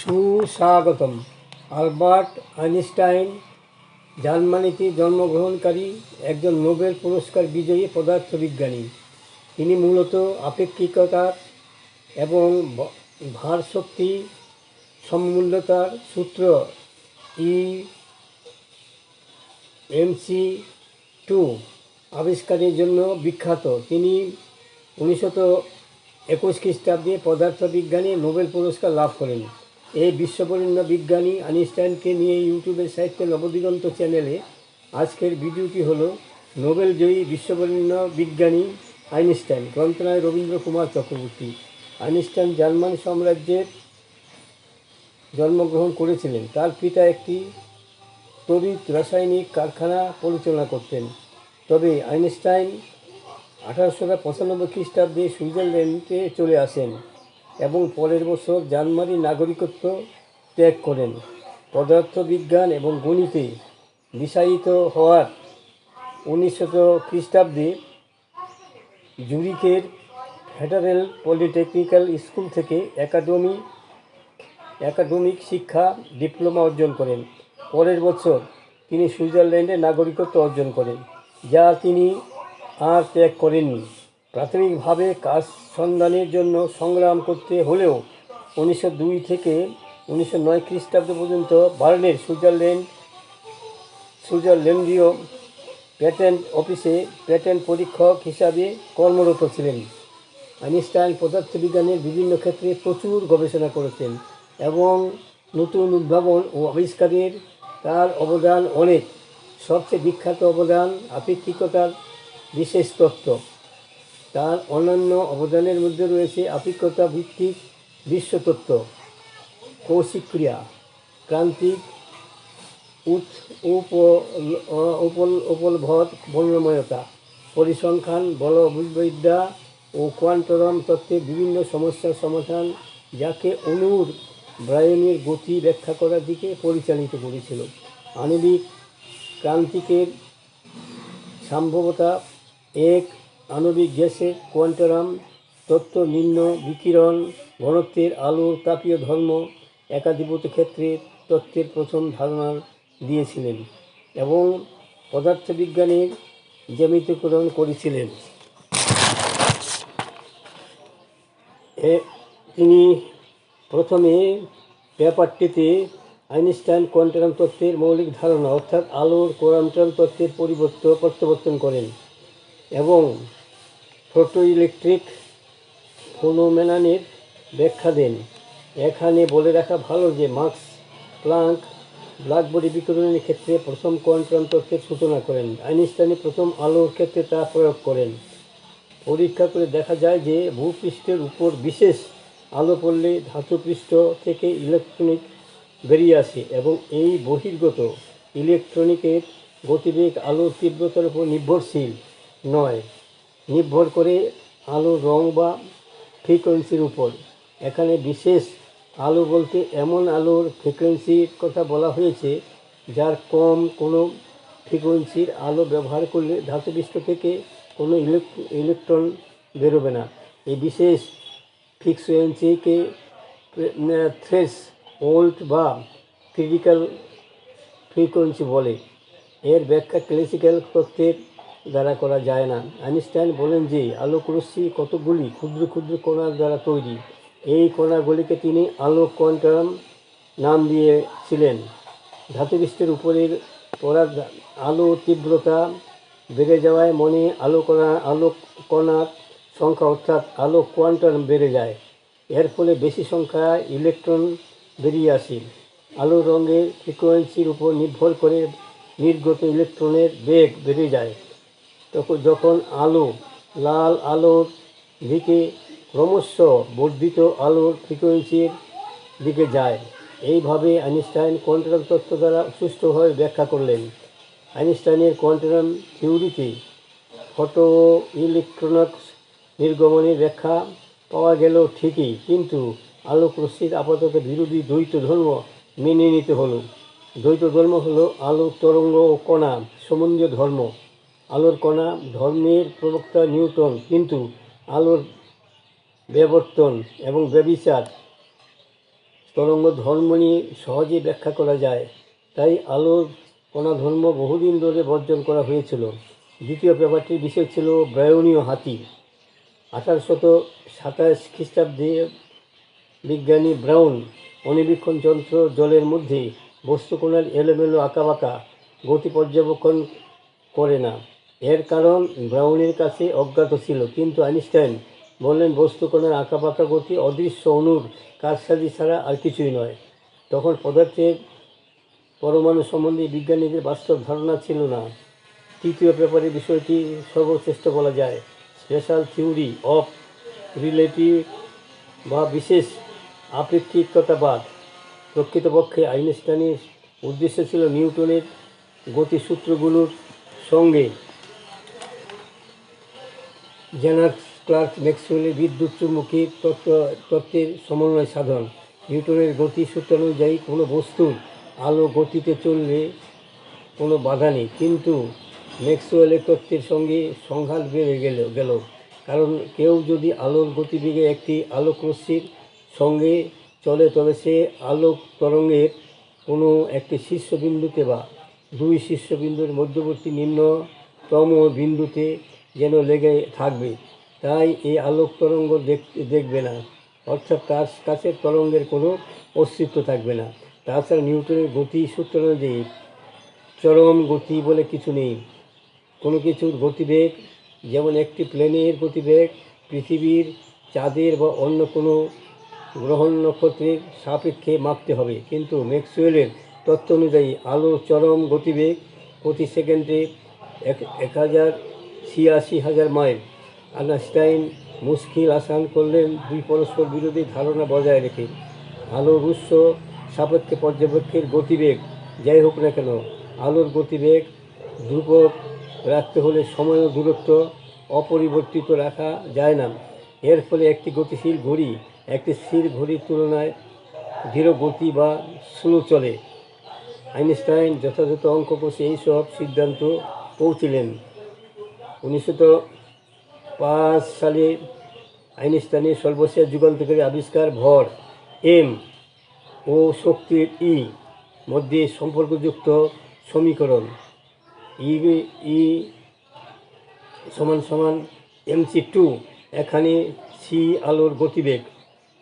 সুস্বাগতম। Albert Einstein জার্মানিতে জন্মগ্রহণকারী একজন নোবেল পুরস্কার বিজয়ী পদার্থবিজ্ঞানী। তিনি মূলত আপেক্ষিকতার এবং ভারশক্তি সমমূল্যতার সূত্র EMC2 আবিষ্কারের জন্য বিখ্যাত। তিনি 1921 খ্রিস্টাব্দে পদার্থবিজ্ঞানে নোবেল পুরস্কার লাভ করেন। এই বিশ্ববরেণ্য বিজ্ঞানী আইনস্টাইনকে নিয়ে ইউটিউবের সাহিত্যের নবদিগন্ত চ্যানেলে আজকের ভিডিওটি হলো নোবেলজয়ী বিশ্ববরেণ্য বিজ্ঞানী আইনস্টাইন। গ্রন্থনায় রবীন্দ্র কুমার চক্রবর্তী। আইনস্টাইন জার্মান সাম্রাজ্যের জন্মগ্রহণ করেছিলেন। তার পিতা একটি তড়িৎ রাসায়নিক কারখানা পরিচালনা করতেন। তবে আইনস্টাইন 1895 খ্রিস্টাব্দে সুইজারল্যান্ডে চলে আসেন এবং পরের বছর জার্মানির নাগরিকত্ব ত্যাগ করেন। পদার্থবিজ্ঞান এবং গণিতে বিষায়িত হওয়ার 1900 খ্রিস্টাব্দে জুরিখের ফেডারেল পলিটেকনিক্যাল স্কুল থেকে একাডেমিক শিক্ষা ডিপ্লোমা অর্জন করেন। পরের বছর তিনি সুইজারল্যান্ডের নাগরিকত্ব অর্জন করেন, যা তিনি আর ত্যাগ করেননি। প্রাথমিকভাবে কাজ সন্ধানের জন্য সংগ্রাম করতে হলেও 1902 থেকে 1909 খ্রিস্টাব্দ পর্যন্ত বার্নের সুইজারল্যান্ডীয় প্যাটেন্ট অফিসে প্যাটেন্ট পরীক্ষক হিসাবে কর্মরত ছিলেন। আইনস্টাইন পদার্থবিজ্ঞানের বিভিন্ন ক্ষেত্রে প্রচুর গবেষণা করেছেন এবং নতুন উদ্ভাবন ও আবিষ্কারের তার অবদান অনেক। সবচেয়ে বিখ্যাত অবদান আপেক্ষিকতার বিশেষ তত্ত্ব। তার অন্যান্য অবদানের মধ্যে রয়েছে আপেক্ষিকতা ভিত্তিক বিশ্বতত্ত্ব, কৌশিক ক্রিয়া, ক্রান্তিক উপলব্ধ বর্ণময়তা, পরিসংখ্যান, বলবিদ্যা ও কোয়ান্টাম তত্ত্বের বিভিন্ন সমস্যার সমাধান, যাকে অণুর ব্রায়নের গতি ব্যাখ্যা করার দিকে পরিচালিত করেছিল। আণবিক ক্রান্তিকের সম্ভাব্যতা, এক আণবিক গ্যাসের কোয়ান্টাম তত্ত্ব, নিম্ন বিকিরণ ঘনত্বের আলোর তাপীয় ধর্ম, একাধিপত্য ক্ষেত্রের তত্ত্বের প্রথম ধারণা দিয়েছিলেন এবং পদার্থবিজ্ঞানের জ্যামিতিকরণ করেছিলেন। তিনি প্রথমে পেপারটিতে আইনস্টাইন কোয়ান্টাম তত্ত্বের মৌলিক ধারণা অর্থাৎ আলোর কোয়ান্টাম তত্ত্বের প্রত্যাবর্তন করেন এবং ফটোইলেকট্রিক ফেনোমেননের ব্যাখ্যা দেন। এখানে বলে রাখা ভালো যে মার্কস প্লাঙ্ক ব্ল্যাকবডি বিকিরণের ক্ষেত্রে প্রথম কোয়ান্টাম তত্ত্বের সূচনা করেন। আইনস্টাইন প্রথম আলোর ক্ষেত্রে তা প্রয়োগ করেন। পরীক্ষা করে দেখা যায় যে ভূপৃষ্ঠের উপর বিশেষ আলো পড়লে ধাতুপৃষ্ঠ থেকে ইলেকট্রনিক বেরিয়ে আসে এবং এই বহির্গত ইলেকট্রনিকের গতিবেগ আলোর তীব্রতার উপর নির্ভরশীল নয়, নির্ভর করে আলোর রং বা ফ্রিকোয়েন্সির উপর। এখানে বিশেষ আলো বলতে এমন আলোর ফ্রিকোয়েন্সির কথা বলা হয়েছে যার কম কোনো ফ্রিকোয়েন্সির আলো ব্যবহার করলে ধাতুপৃষ্ঠ থেকে কোনো ইলেকট্রন বেরোবে না। এই বিশেষ ফ্রিকোয়েন্সিকে থ্রেশহোল্ড বা ক্রিটিক্যাল ফ্রিকোয়েন্সি বলে। এর ব্যাখ্যা ক্লাসিক্যাল তত্ত্বের দ্বারা করা যায় না। আইনস্টাইন বলেন যে আলোকরশ্মি কতগুলি ক্ষুদ্র ক্ষুদ্র কণার দ্বারা তৈরি। এই কণাগুলিকে তিনি আলোক কোয়ান্টাম নাম দিয়েছিলেন। ধাতুপৃষ্ঠের উপরের পড়ার আলো তীব্রতা বেড়ে যাওয়ায় মনে আলোক কণার সংখ্যা অর্থাৎ আলোক কোয়ান্টাম বেড়ে যায়। এর ফলে বেশি সংখ্যায় ইলেকট্রন বেরিয়ে আসে। আলোর রঙের ফ্রিকোয়েন্সির উপর নির্ভর করে নির্গত ইলেকট্রনের বেগ বেড়ে যায়। যখন আলো লাল আলোর দিকে ক্রমশ বর্ধিত আলোর ফ্রিকোয়েন্সির দিকে যায়। এইভাবে আইনস্টাইন কোয়ান্টাম তত্ত্ব দ্বারা সুষ্ঠুভাবে ব্যাখ্যা করলেন। আইনস্টাইনের কোয়ান্টাম থিওরিতে ফটো ইলেকট্রনিক্স নির্গমনের ব্যাখ্যা পাওয়া গেল ঠিকই, কিন্তু আলোক রশ্মির আপাতত বিরোধী দ্বৈত ধর্ম মেনে নিতে হলো। দ্বৈত ধর্ম হলো আলোর তরঙ্গ ও কণা সম্বন্ধীয় ধর্ম। আলোর কণা ধর্মের প্রবক্তা নিউটন, কিন্তু আলোর বিবর্তন এবং ব্যভিচার তরঙ্গ ধর্ম নিয়ে সহজেই ব্যাখ্যা করা যায়। তাই আলোর কণা ধর্ম বহুদিন ধরে বর্জন করা হয়েছিল। দ্বিতীয় পেপারটির বিষয় ছিল ব্রায়োনীয় হাতি। 1827 খ্রিস্টাব্দে বিজ্ঞানী ব্রাউন অণুবীক্ষণ যন্ত্র জলের মধ্যে বস্তুকণার এলোমেলো আঁকাবাঁকা গতি পর্যবেক্ষণ করে না। এর কারণ ব্রাউনের কাছে অজ্ঞাত ছিল, কিন্তু আইনস্টাইন বললেন বস্তুকণার আঁকাবাঁকা গতি অদৃশ্য অণুর কারসাজি ছাড়া আর কিছুই নয়। তখন পদার্থের পরমাণু সম্বন্ধে বিজ্ঞানীদের বাস্তব ধারণা ছিল না। তৃতীয় পেপারে বিষয়টি সর্বশ্রেষ্ঠ বলা যায়, স্পেশাল থিওরি অফ রিলেটিভ বা বিশেষ আপেক্ষিকতাবাদ। প্রকৃতপক্ষে আইনস্টাইনের উদ্দেশ্য ছিল নিউটনের গতিসূত্রগুলোর সঙ্গে জেনার ক্লার্ক ম্যাক্সওয়েলের বিদ্যুৎ চুম্বকী তত্ত্বের সমন্বয় সাধন। নিউটনের গতিসূত্রানুযায়ী কোনো বস্তুর আলো গতিতে চললে কোনো বাধা নেই, কিন্তু ম্যাক্সওয়েলের তত্ত্বের সঙ্গে সংঘাত বেড়ে গেল। কারণ কেউ যদি আলোর গতিবেগে একটি আলোকরশ্মির সঙ্গে চলে, তবে সে আলোক তরঙ্গের কোনো একটি শীর্ষবিন্দুতে বা দুই শীর্ষবিন্দুর মধ্যবর্তী নিম্নতম বিন্দুতে যেন লেগে থাকবে। তাই এই আলোক তরঙ্গ দেখবে না, অর্থাৎ তার কাছে তরঙ্গের কোনো অস্তিত্ব থাকবে না। তাছাড়া নিউটনের গতিসূত্র অনুযায়ী চরম গতি বলে কিছু নেই। কোনো কিছুর গতিবেগ, যেমন একটি প্লেনের গতিবেগ, পৃথিবীর, চাঁদের বা অন্য কোনো গ্রহ নক্ষত্রের সাপেক্ষে মাপতে হবে, কিন্তু ম্যাক্সওয়েলের তত্ত্ব অনুযায়ী আলোর চরম গতিবেগ প্রতি সেকেন্ডে 1086,000 মাইল। আইনস্টাইন মুশকিল আসান করলেন দুই পরস্পর বিরোধী ধারণা বজায় রেখে। আলোর উৎস সাপেক্ষে পর্যবেক্ষের গতিবেগ যাই হোক না কেন, আলোর গতিবেগ ধ্রুবক রাখতে হলে সময় ও দূরত্ব অপরিবর্তিত রাখা যায় না। এর ফলে একটি গতিশীল ঘড়ি একটি স্থির ঘড়ির তুলনায় ধীর গতি বা স্লো চলে। আইনস্টাইন যথাযথ অঙ্ক কষে এইসব সিদ্ধান্ত পৌঁছিলেন। 1905 সালে আইনস্টাইনের সর্বশেষ যুগান্তকারী আবিষ্কার ভর এম ও শক্তির ই মধ্যে সম্পর্কযুক্ত সমীকরণ ই সমান সমান mc2, এখানে সি আলোর গতিবেগ।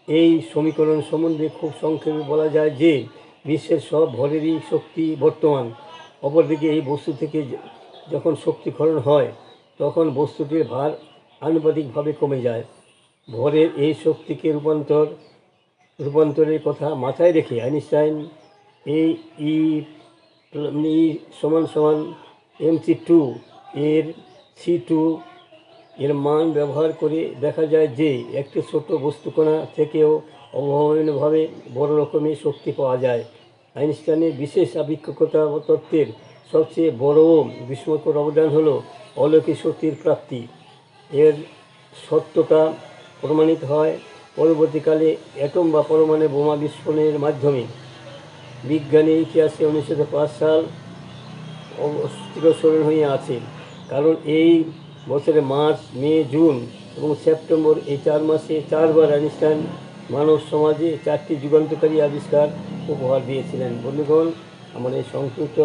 এই সমীকরণ সম্বন্ধে খুব সংক্ষেপে বলা যায় যে বিশ্বের সব ভরেরই শক্তি বর্তমান। অপরদিকে এই বস্তু থেকে যখন শক্তি ক্ষরণ হয়, তখন বস্তুটির ভার আনুপাতিকভাবে কমে যায়। ভরের এই শক্তিকে রূপান্তরের কথা মাথায় রেখে আইনস্টাইন এই ই সমান সমান mc2 এর c2 এর মান ব্যবহার করে দেখা যায় যে একটি ছোট বস্তুকণা থেকেও অভাবনীয়ভাবে বড় রকমের শক্তি পাওয়া যায়। আইনস্টাইনের বিশেষ আপেক্ষিকতা তত্ত্বের সবচেয়ে বড় ও বিস্ময়কর অবদান হল অলৌকিক শক্তির প্রাপ্তি। এর সত্যতা প্রমাণিত হয় পরবর্তীকালে অ্যাটম বা পরমাণু বোমা বিস্ফোরণের মাধ্যমে। বিজ্ঞানের ইতিহাসে 1905 সাল চিরস্মরণ হয়ে আছে, কারণ এই বছরে মার্চ, মে, জুন এবং সেপ্টেম্বর এই 4 মাসে 4 বার আইনস্টাইন মানব সমাজে 4টি যুগান্তকারী আবিষ্কার উপহার দিয়েছিলেন। বন্ধুগণ, আমার এই সংক্ষিপ্ত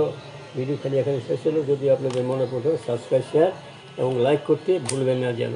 ভিডিওখানি এখানে শেষ হলো। যদি আপনাদের মনে পড়ে সাবস্ক্রাইব, শেয়ার এবং লাইক করতে ভুলবেন না যেন।